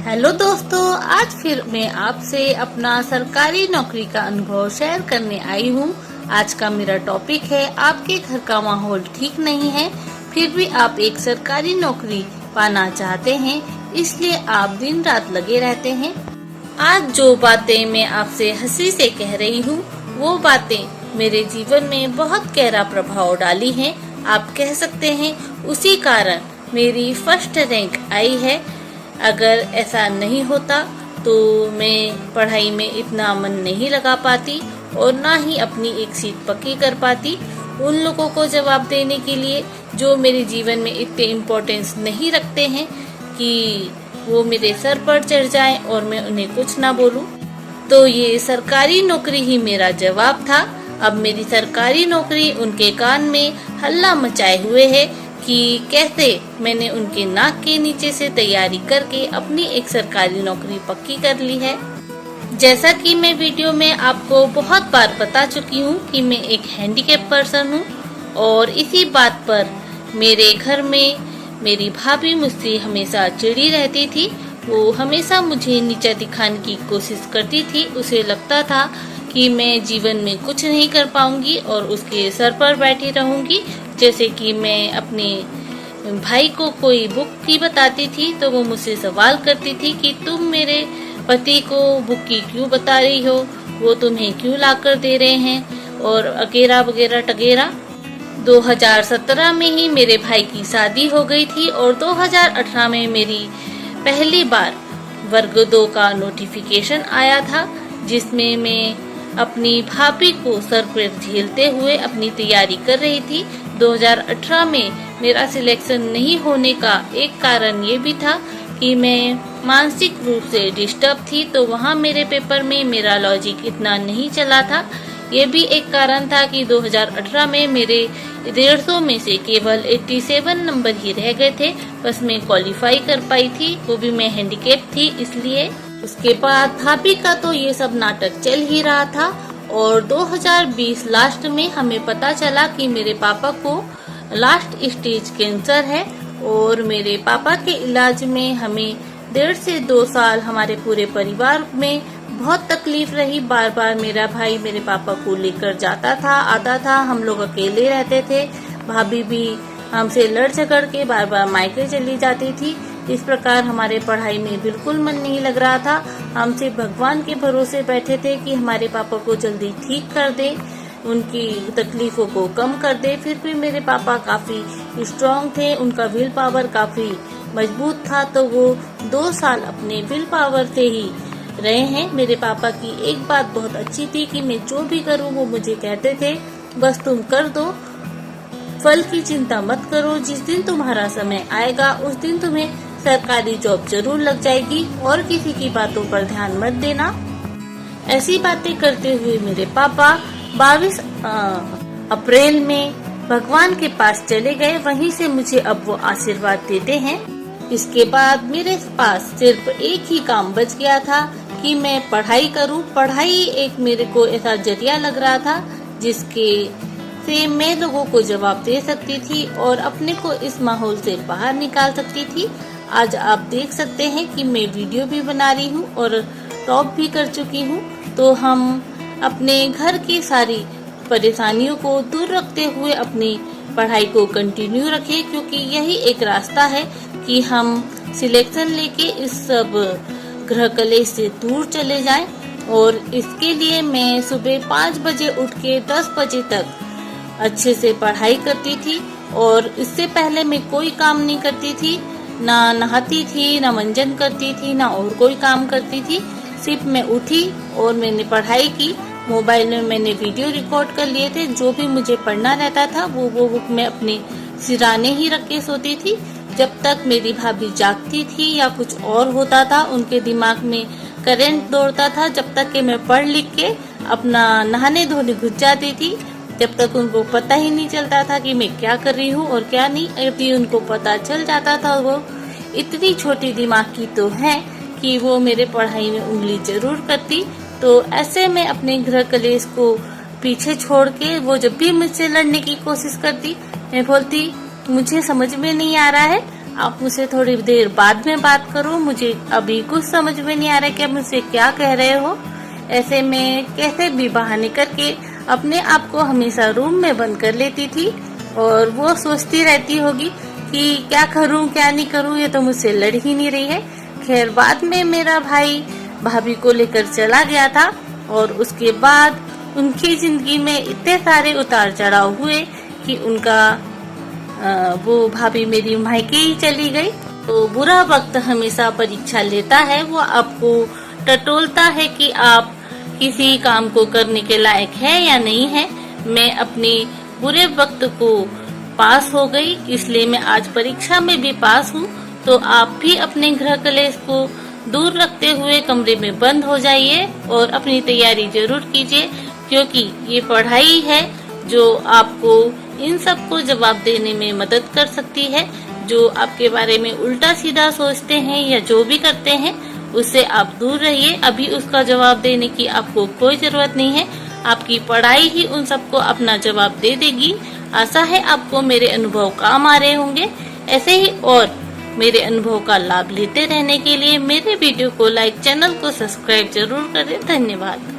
Hello दोस्तों, आज फिर मैं आपसे अपना सरकारी नौकरी का अनुभव शेयर करने आई हूँ। आज का मेरा टॉपिक है आपके घर का माहौल ठीक नहीं है, फिर भी आप एक सरकारी नौकरी पाना चाहते हैं, इसलिए आप दिन रात लगे रहते हैं। आज जो बातें मैं आपसे हंसी से कह रही हूँ, वो बातें मेरे जीवन में बहुत गहरा प्रभाव डाली हैं। आप कह सकते हैं उसी कारण मेरी फर्स्ट रैंक आई है। अगर ऐसा नहीं होता तो मैं पढ़ाई में इतना मन नहीं लगा पाती और ना ही अपनी एक सीट पक्की कर पाती। उन लोगों को जवाब देने के लिए जो मेरे जीवन में इतने इम्पोर्टेंस नहीं रखते हैं कि वो मेरे सर पर चढ़ जाएं और मैं उन्हें कुछ ना बोलूं। तो ये सरकारी नौकरी ही मेरा जवाब था। अब मेरी सरकारी नौकरी उनके कान में हल्ला मचाए हुए है कि कैसे मैंने उनके नाक के नीचे से तैयारी करके अपनी एक सरकारी नौकरी पक्की कर ली है। जैसा कि मैं वीडियो में आपको बहुत बार बता चुकी हूँ कि मैं एक हैंडीकैप पर्सन हूँ और इसी बात पर मेरे घर में मेरी भाभी मुझसे हमेशा चिड़ी रहती थी। वो हमेशा मुझे नीचा दिखाने की कोशिश करती थी। उसे लगता था कि मैं जीवन में कुछ नहीं कर पाऊंगी और उसके सर पर बैठी रहूंगी। जैसे कि मैं अपने भाई को कोई बुक की बताती थी तो वो मुझसे सवाल करती थी कि तुम मेरे पति को बुक की क्यों बता रही हो, वो तुम्हें क्यों लाकर दे रहे हैं, और अगेरा वगैरह टगेरा। 2017 में ही मेरे भाई की शादी हो गई थी और 2018 में मेरी पहली बार वर्ग 2 का नोटिफिकेशन आया था, जिसमें मैं अपनी भाभी को सर पर झेलते हुए अपनी तैयारी कर रही थी। 2018 में मेरा सिलेक्शन नहीं होने का एक कारण ये भी था कि मैं मानसिक रूप से डिस्टर्ब थी, तो वहाँ मेरे पेपर में मेरा लॉजिक इतना नहीं चला था। ये भी एक कारण था कि 2018 में मेरे 150 में से केवल 87 नंबर ही रह गए थे। बस मैं क्वालिफाई कर पाई थी, वो भी मैं हैंडीकैप थी इसलिए। उसके बाद भाभी का तो ये सब नाटक चल ही रहा था और 2020 लास्ट में हमें पता चला कि मेरे पापा को लास्ट स्टेज कैंसर है और मेरे पापा के इलाज में हमें 1.5 से 2 साल हमारे पूरे परिवार में बहुत तकलीफ रही। बार बार मेरा भाई मेरे पापा को लेकर जाता था, आता था, हम लोग अकेले रहते थे। भाभी भी हमसे लड़ झगड़ के बार बार मायके चली जाती थी। इस प्रकार हमारे पढ़ाई में बिल्कुल मन नहीं लग रहा था। हम सिर्फ भगवान के भरोसे बैठे थे कि हमारे पापा को जल्दी ठीक कर दे, उनकी तकलीफों को कम कर दे। फिर भी मेरे पापा काफी स्ट्रांग थे, उनका विल पावर काफी मजबूत था, तो वो 2 साल अपने विल पावर से ही रहे हैं। मेरे पापा की एक बात बहुत अच्छी थी कि मैं जो भी करूँ वो मुझे कहते थे बस तुम कर दो, फल की चिंता मत करो, जिस दिन तुम्हारा समय आएगा उस दिन तुम्हें सरकारी जॉब जरूर लग जाएगी और किसी की बातों पर ध्यान मत देना। ऐसी बातें करते हुए मेरे पापा 22 अप्रैल में भगवान के पास चले गए। वहीं से मुझे अब वो आशीर्वाद देते हैं। इसके बाद मेरे पास सिर्फ एक ही काम बच गया था कि मैं पढ़ाई करूं। पढ़ाई एक मेरे को ऐसा जरिया लग रहा था जिसके से मैं लोगों को जवाब दे सकती थी और अपने को इस माहौल से बाहर निकाल सकती थी। आज आप देख सकते हैं कि मैं वीडियो भी बना रही हूँ और टॉप भी कर चुकी हूँ। तो हम अपने घर की सारी परेशानियों को दूर रखते हुए अपनी पढ़ाई को कंटिन्यू रखें, क्योंकि यही एक रास्ता है कि हम सिलेक्शन लेके इस सब ग्रह कलेश से दूर चले जाएं। और इसके लिए मैं सुबह 5 बजे उठ के 10 बजे तक अच्छे से पढ़ाई करती थी और इससे पहले मैं कोई काम नहीं करती थी, ना नहाती थी, ना मंजन करती थी, ना और कोई काम करती थी। सिर्फ मैं उठी और मैंने पढ़ाई की। मोबाइल में मैंने वीडियो रिकॉर्ड कर लिए थे, जो भी मुझे पढ़ना रहता था वो बुक मैं अपने सिराने ही रख के सोती थी। जब तक मेरी भाभी जागती थी या कुछ और होता था, उनके दिमाग में करंट दौड़ता था, जब तक कि मैं पढ़ लिख के अपना नहाने धोने घुस जाती थी, जब तक उनको पता ही नहीं चलता था कि मैं क्या कर रही हूँ और क्या नहीं। अभी उनको पता चल जाता था, वो इतनी छोटी दिमाग की तो है कि वो मेरे पढ़ाई में उंगली जरूर करती। तो ऐसे में अपने गृह कलेश को पीछे छोड़ के वो जब भी मुझसे लड़ने की कोशिश करती, मैं बोलती मुझे समझ में नहीं आ रहा है, आप मुझसे थोड़ी देर बाद में बात करो, मुझे अभी कुछ समझ में नहीं आ रहा कि आप मुझसे क्या कह रहे हो। ऐसे में कैसे भी बहाने करके अपने आप को हमेशा रूम में बंद कर लेती थी और वो सोचती रहती होगी कि क्या करूं क्या नहीं करूं, ये तो मुझसे लड़ ही नहीं रही है। खैर बाद में मेरा भाई भाभी को लेकर चला गया था और उसके बाद उनकी जिंदगी में इतने सारे उतार चढ़ाव हुए कि उनका वो भाभी मेरी मायके ही चली गई। तो बुरा वक्त हमेशा परीक्षा लेता है, वो आपको टटोलता है कि आप किसी काम को करने के लायक है या नहीं है। मैं अपने बुरे वक्त को पास हो गई, इसलिए मैं आज परीक्षा में भी पास हूँ। तो आप भी अपने गृह कलेश को दूर रखते हुए कमरे में बंद हो जाइए और अपनी तैयारी जरूर कीजिए, क्योंकि ये पढ़ाई है जो आपको इन सब को जवाब देने में मदद कर सकती है। जो आपके बारे में उल्टा सीधा सोचते हैं या जो भी करते हैं उससे आप दूर रहिए। अभी उसका जवाब देने की आपको कोई जरूरत नहीं है, आपकी पढ़ाई ही उन सबको अपना जवाब दे देगी। आशा है आपको मेरे अनुभव काम आ रहे होंगे। ऐसे ही और मेरे अनुभव का लाभ लेते रहने के लिए मेरे वीडियो को लाइक, चैनल को सब्सक्राइब जरूर करें। धन्यवाद।